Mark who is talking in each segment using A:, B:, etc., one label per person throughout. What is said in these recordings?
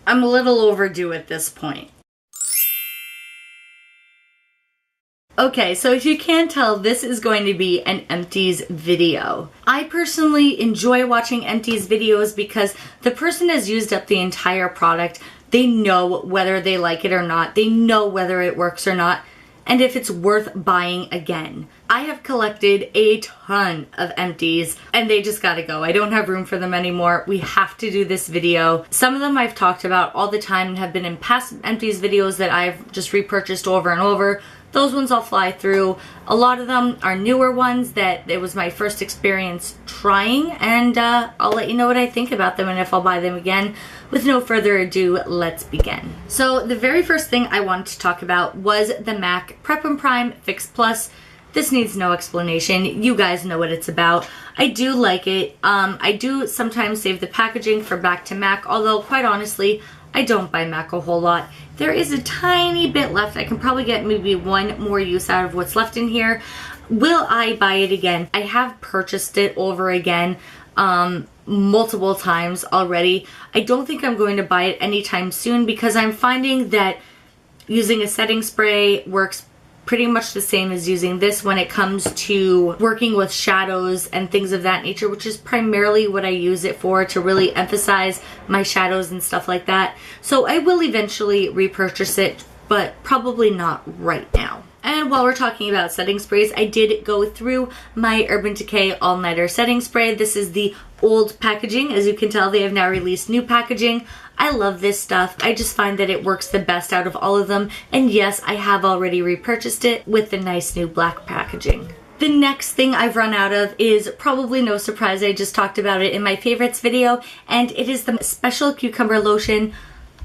A: I'm a little overdue at this point. Okay, so if you can't tell, this is going to be an empties video. I personally enjoy watching empties videos because the person has used up the entire product. They know whether they like it or not. They know whether it works or not, and if it's worth buying again. I have collected a ton of empties and they just gotta go. I don't have room for them anymore. We have to do this video. Some of them I've talked about all the time and have been in past empties videos that I've just repurchased over and over. Those ones I'll fly through. A lot of them are newer ones that it was my first experience trying, and I'll let you know what I think about them and if I'll buy them again. With no further ado, let's begin. So the very first thing I wanted to talk about was the MAC Prep and Prime Fix Plus. This needs no explanation. You guys know what it's about. I do like it. I do sometimes save the packaging for back to MAC, although quite honestly, I don't buy MAC a whole lot. There is a tiny bit left. I can probably get maybe one more use out of what's left in here. Will I buy it again? I have purchased it over again multiple times already. I don't think I'm going to buy it anytime soon because I'm finding that using a setting spray works pretty much the same as using this when it comes to working with shadows and things of that nature, which is primarily what I use it for, to really emphasize my shadows and stuff like that. So I will eventually repurchase it, but probably not right now. And while we're talking about setting sprays, I did go through my Urban Decay All Nighter setting spray. This is the old packaging. As you can tell, they have now released new packaging. I love this stuff. I just find that it works the best out of all of them. And yes, I have already repurchased it with the nice new black packaging. The next thing I've run out of is probably no surprise. I just talked about it in my favorites video, and it is the Special Cucumber Lotion.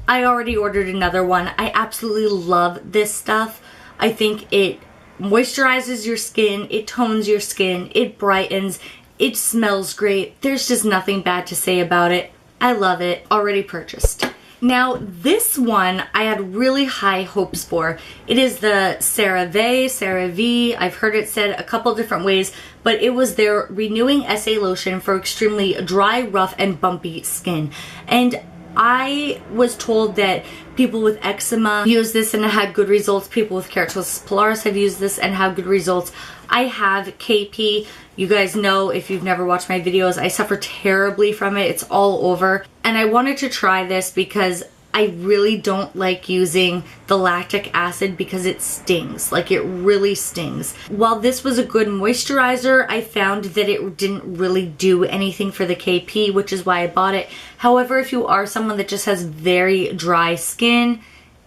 A: I already ordered another one. I absolutely love this stuff. I think it moisturizes your skin, it tones your skin, it brightens, it smells great. There's just nothing bad to say about it. I love it. Already purchased. Now this one I had really high hopes for. It is the CeraVe. I've heard it said a couple different ways, but it was their Renewing SA Lotion for extremely dry, rough, and bumpy skin. And I was told that people with eczema use this and had good results. People with keratosis pilaris have used this and have good results. I have KP. You guys know, if you've never watched my videos, I suffer terribly from it. It's all over. And I wanted to try this because I really don't like using the lactic acid because it stings. Like, it really stings. While this was a good moisturizer, I found that it didn't really do anything for the KP, which is why I bought it. However, if you are someone that just has very dry skin,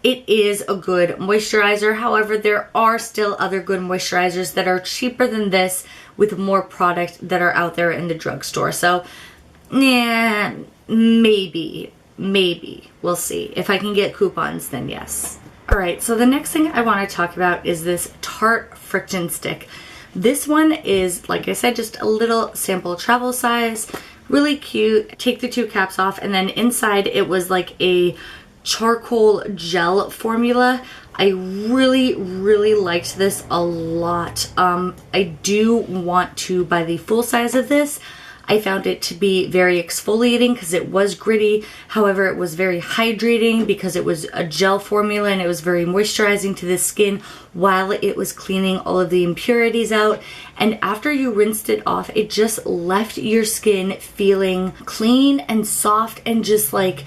A: it is a good moisturizer. However, there are still other good moisturizers that are cheaper than this with more product that are out there in the drugstore. So, yeah, maybe. We'll see. If I can get coupons, then yes. Alright, so the next thing I want to talk about is this Tarte Friction Stick. This one is, like I said, just a little sample travel size. Really cute. Take the two caps off, and then inside it was like a charcoal gel formula. I really liked this a lot. I do want to buy the full size of this. I found it to be very exfoliating because it was gritty. However, it was very hydrating because it was a gel formula and it was very moisturizing to the skin while it was cleaning all of the impurities out. And after you rinsed it off, it just left your skin feeling clean and soft and just like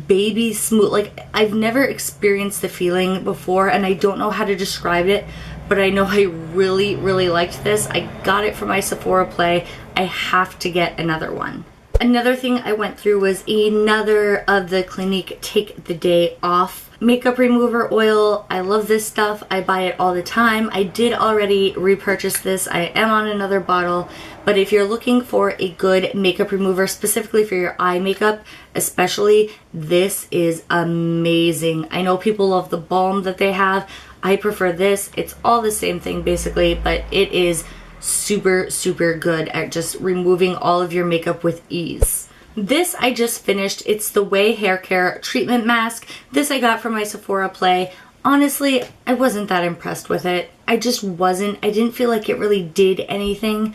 A: baby smooth. Like, I've never experienced the feeling before and I don't know how to describe it, but I know I really liked this. I got it for my Sephora play. I have to get another one. Another thing I went through was another of the Clinique Take the Day Off makeup remover oil. I love this stuff. I buy it all the time. I did already repurchase this. I am on another bottle. But if you're looking for a good makeup remover, specifically for your eye makeup, especially, this is amazing. I know people love the balm that they have. I prefer this. It's all the same thing basically, but it is super good at just removing all of your makeup with ease. This I just finished. It's the Way Hair Care Treatment Mask. This I got from my Sephora play. Honestly, I wasn't that impressed with it. I just wasn't. I didn't feel like it really did anything.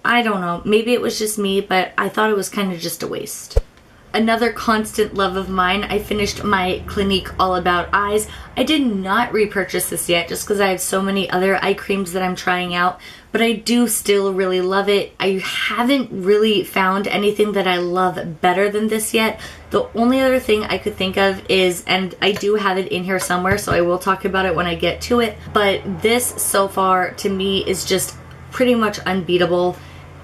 A: I don't know. Maybe it was just me, but I thought it was kind of just a waste. another constant love of mine. I finished my Clinique All About Eyes. I did not repurchase this yet just because I have so many other eye creams that I'm trying out, but I do still really love it. I haven't really found anything that I love better than this yet. The only other thing I could think of is, and I do have it in here somewhere, so I will talk about it when I get to it, but this so far to me is just pretty much unbeatable.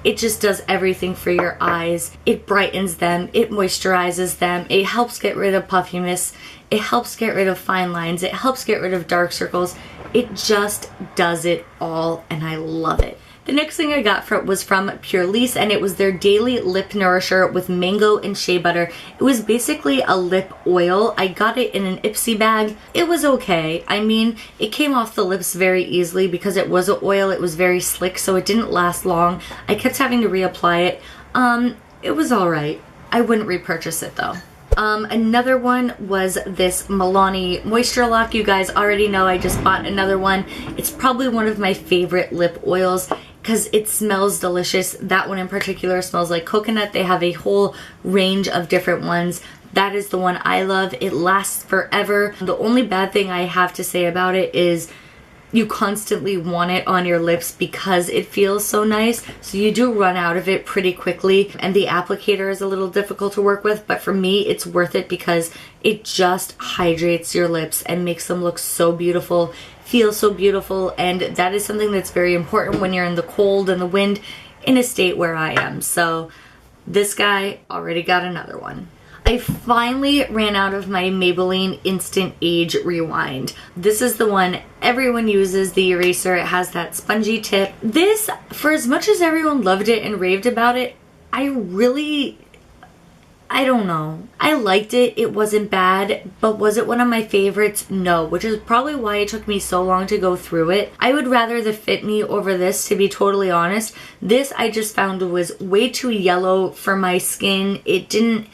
A: It just does everything for your eyes. It brightens them, it moisturizes them, it helps get rid of puffiness, it helps get rid of fine lines, it helps get rid of dark circles. It just does it all, and I love it. The next thing I got was from Pure Lease, and it was their Daily Lip Nourisher with mango and shea butter. It was basically a lip oil. I got it in an IPSY bag. It was okay. I mean, it came off the lips very easily because it was an oil. It was very slick, so it didn't last long. I kept having to reapply it. It was alright. I wouldn't repurchase it though. Another one was this Milani Moisture Lock. You guys already know I just bought another one. It's probably one of my favorite lip oils because it smells delicious. That one in particular smells like coconut. They have a whole range of different ones. That is the one I love. It lasts forever. The only bad thing I have to say about it is you constantly want it on your lips because it feels so nice. So you do run out of it pretty quickly, and the applicator is a little difficult to work with, but for me it's worth it because it just hydrates your lips and makes them look so beautiful, feel so beautiful, and that is something that's very important when you're in the cold and the wind in a state where I am. So this guy already got another one. I finally ran out of my Maybelline Instant Age Rewind. This is the one everyone uses, the eraser. It has that spongy tip. This, for as much as everyone loved it and raved about it, I don't know. I liked it. It wasn't bad, but was it one of my favorites? No, which is probably why it took me so long to go through it. I would rather the Fit Me over this, to be totally honest. This I just found was way too yellow for my skin. It didn't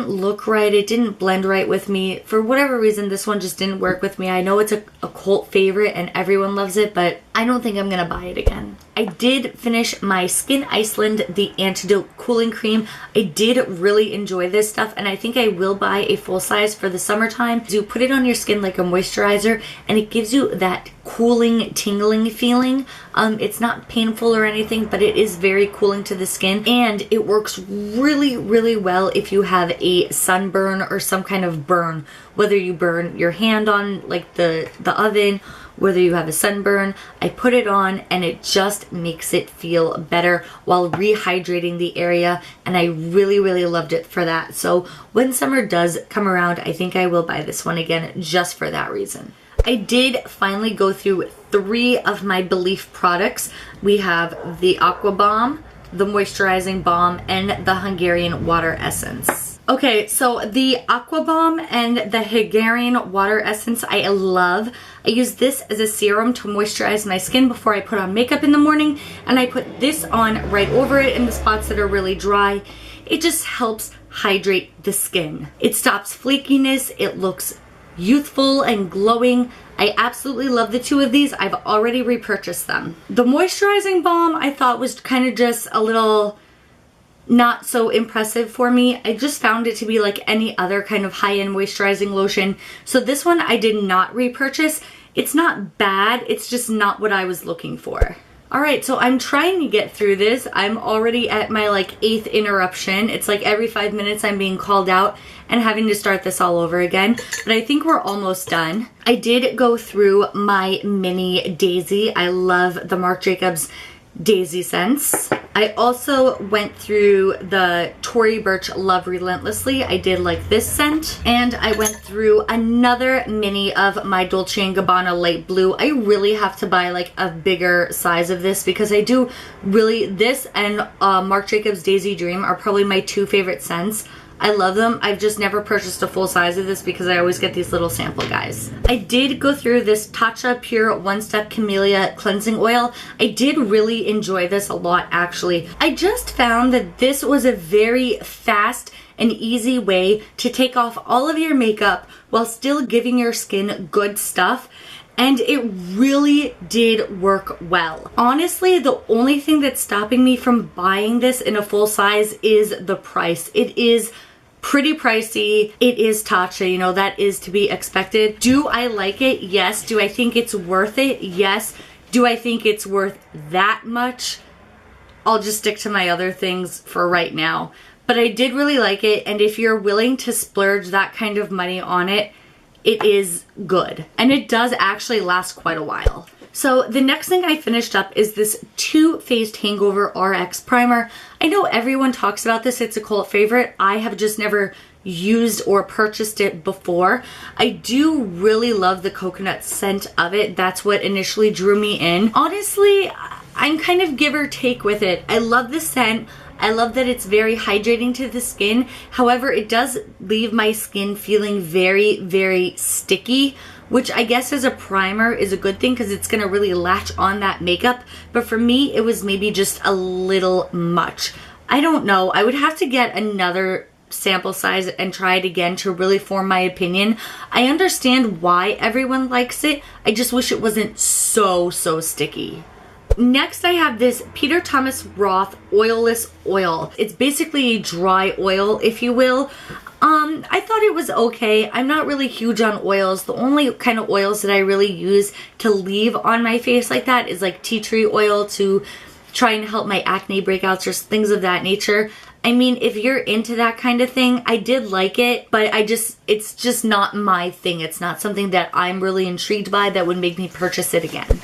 A: look right. It didn't blend right with me. For whatever reason, this one just didn't work with me. I know it's a cult favorite and everyone loves it, but I don't think I'm gonna buy it again. I did finish my Skin Iceland The Antidote Cooling Cream. I did really enjoy this stuff, and I think I will buy a full size for the summertime. You put it on your skin like a moisturizer, and it gives you that cooling, tingling feeling. It's not painful or anything, but it is very cooling to the skin, and it works really, really well if you have a sunburn or some kind of burn. Whether you burn your hand on like the oven, whether you have a sunburn, I put it on and it just makes it feel better while rehydrating the area, and I really, really loved it for that. So when summer does come around, I think I will buy this one again just for that reason. I did finally go through 3 of my Belief products. We have the Aqua Bomb, the Moisturizing Balm, and the Hungarian Water Essence. Okay, so the Aqua Bomb and the Hungarian Water Essence I love. I use this as a serum to moisturize my skin before I put on makeup in the morning, and I put this on right over it in the spots that are really dry. It just helps hydrate the skin. It stops flakiness. It looks youthful and glowing. I absolutely love the 2 of these. I've already repurchased them. The Moisturizing Balm I thought was kind of just a little not so impressive for me. I just found it to be like any other kind of high-end moisturizing lotion. So this one I did not repurchase. It's not bad, it's just not what I was looking for. Alright, so I'm trying to get through this. I'm already at my like 8th interruption. It's like every 5 minutes I'm being called out and having to start this all over again. But I think we're almost done. I did go through my mini Daisy. I love the Marc Jacobs Daisy scents. I also went through the Tory Burch Love Relentlessly. I did like this scent. And I went through another mini of my Dolce & Gabbana Light Blue. I really have to buy like a bigger size of this because I do really, this and Marc Jacobs Daisy Dream are probably my 2 favorite scents. I love them. I've just never purchased a full size of this because I always get these little sample guys. I did go through this Tatcha Pure One Step Camellia Cleansing Oil. I did really enjoy this a lot actually. I just found that this was a very fast and easy way to take off all of your makeup while still giving your skin good stuff. And it really did work well. Honestly, the only thing that's stopping me from buying this in a full size is the price. It is pretty pricey. It is Tarte, you know, that is to be expected. Do I like it? Yes. Do I think it's worth it? Yes. Do I think it's worth that much? I'll just stick to my other things for right now. But I did really like it, and if you're willing to splurge that kind of money on it, it is good. And it does actually last quite a while. So the next thing I finished up is this Too Faced Hangover RX Primer. I know everyone talks about this, it's a cult favorite. I have just never used or purchased it before. I do really love the coconut scent of it. That's what initially drew me in. Honestly, I'm kind of give or take with it. I love the scent. I love that it's very hydrating to the skin. However, it does leave my skin feeling very, very sticky, which I guess as a primer is a good thing because it's gonna really latch on that makeup. But for me, it was maybe just a little much. I don't know. I would have to get another sample size and try it again to really form my opinion. I understand why everyone likes it. I just wish it wasn't so sticky. Next, I have this Peter Thomas Roth Oilless Oil. It's basically a dry oil, if you will. I thought it was okay. I'm not really huge on oils. The only kind of oils that I really use to leave on my face like that is like tea tree oil to try and help my acne breakouts or things of that nature. I mean, if you're into that kind of thing, I did like it, but it's just not my thing. It's not something that I'm really intrigued by that would make me purchase it again.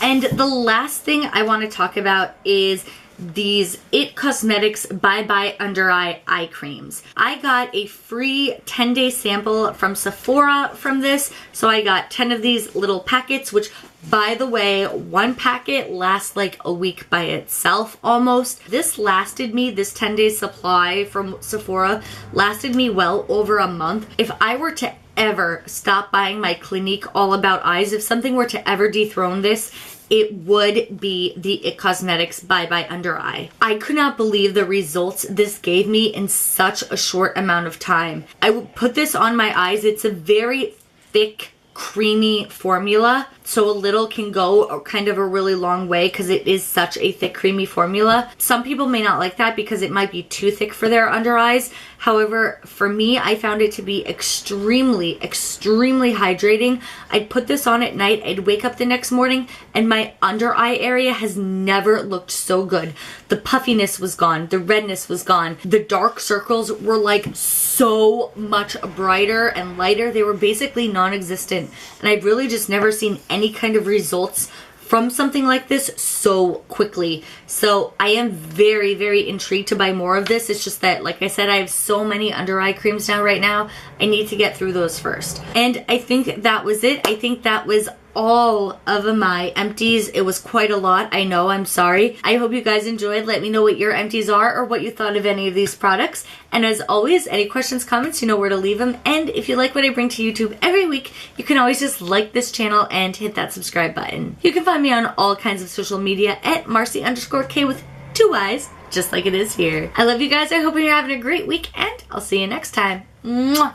A: And the last thing I want to talk about is these IT Cosmetics Bye Bye Under Eye Creams. I got a free 10-day sample from Sephora from this. So I got 10 of these little packets, which by the way, one packet lasts like a week by itself almost. This lasted me, this 10-day supply from Sephora lasted me well over a month. If I were to ever stop buying my Clinique All About Eyes, if something were to ever dethrone this, it would be the IT Cosmetics Bye Bye Under Eye. I could not believe the results this gave me in such a short amount of time. I would put this on my eyes. It's a very thick, creamy formula, so a little can go kind of a really long way because it is such a thick, creamy formula. Some people may not like that because it might be too thick for their under eyes. However, for me, I found it to be extremely hydrating. I'd put this on at night, I'd wake up the next morning, and my under eye area has never looked so good. The puffiness was gone, the redness was gone, the dark circles were like so much brighter and lighter. They were basically non-existent, and I've really just never seen any kind of results from something like this so quickly. So I am very intrigued to buy more of this. It's just that, like I said, I have so many under eye creams now right now. I need to get through those first. And I think that was it. I think that was all of my empties. It was quite a lot. I know, I'm sorry. I hope you guys enjoyed. Let me know what your empties are or what you thought of any of these products. And as always, any questions, comments, you know where to leave them. And if you like what I bring to YouTube every week, you can always just like this channel and hit that subscribe button. You can find me on all kinds of social media at Marcy_K with 2 Y's, just like it is here. I love you guys. I hope you're having a great week, and I'll see you next time. Mwah.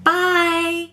A: Bye.